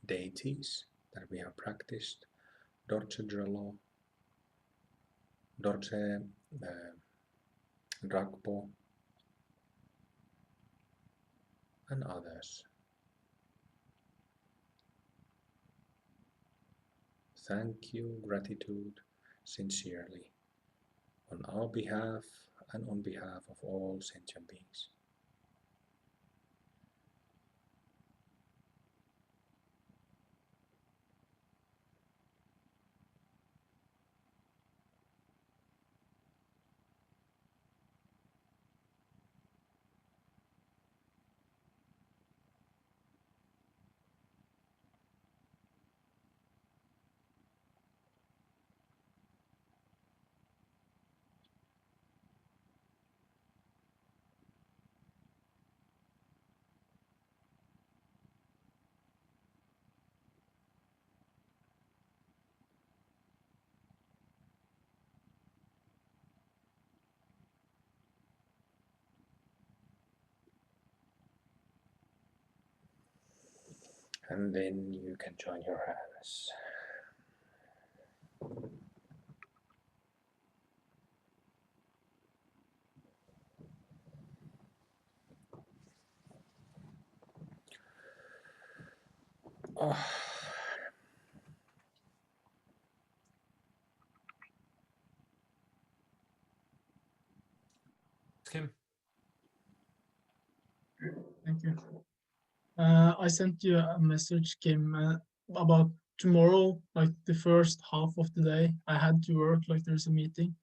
deities that we have practiced, Dorje Drelo, Dorje Dragpo, and others. Thank you, gratitude, sincerely, on our behalf and on behalf of all sentient beings. And then you can join your hands. Oh. Kim. Thank you. I sent you a message, Kim, about tomorrow, like the first half of the day. I had to work, like there's a meeting,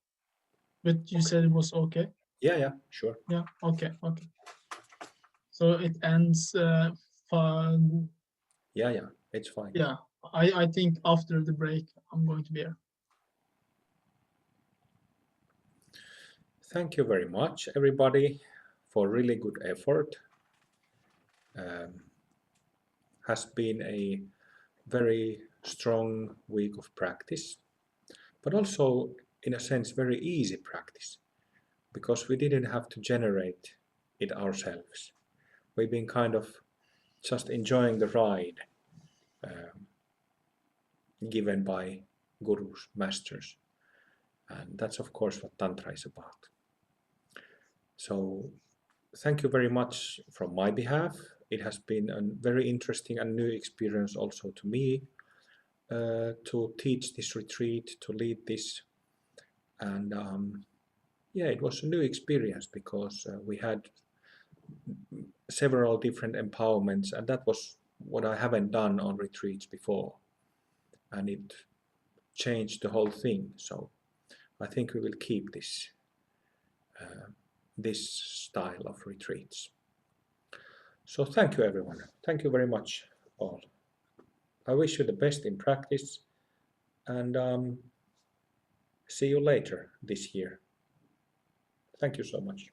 but you said it was okay. Yeah, sure. Yeah, okay. So it ends fun. Yeah, it's fine. Yeah, I think after the break I'm going to be here. Thank you very much, everybody, for really good effort. Has been a very strong week of practice, but also in a sense very easy practice, because we didn't have to generate it ourselves. We've been kind of just enjoying the ride given by gurus, masters, and that's of course what Tantra is about. So thank you very much from my behalf. It has been a very interesting and new experience also to me to teach this retreat, to lead this. And yeah, it was a new experience because we had several different empowerments, and that was what I haven't done on retreats before. And it changed the whole thing. So I think we will keep this this style of retreats. So thank you, everyone. Thank you very much, all. I wish you the best in practice, and see you later this year. Thank you so much.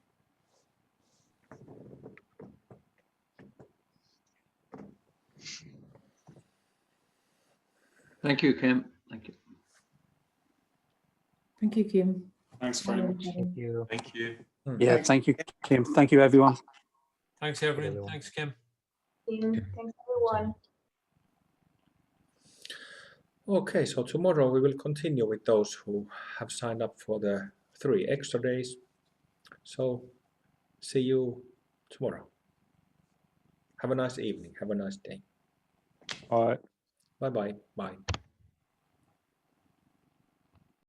Thank you, Kim. Thank you. Thank you, Kim. Thanks very much. Thank you. Thank you. Yeah, thank you, Kim. Thank you, everyone. Thanks, everyone. Thanks, Kim. Thanks, everyone. Okay, so tomorrow we will continue with those who have signed up for the 3 extra days. So see you tomorrow. Have a nice evening. Have a nice day. All right. Bye-bye. Bye.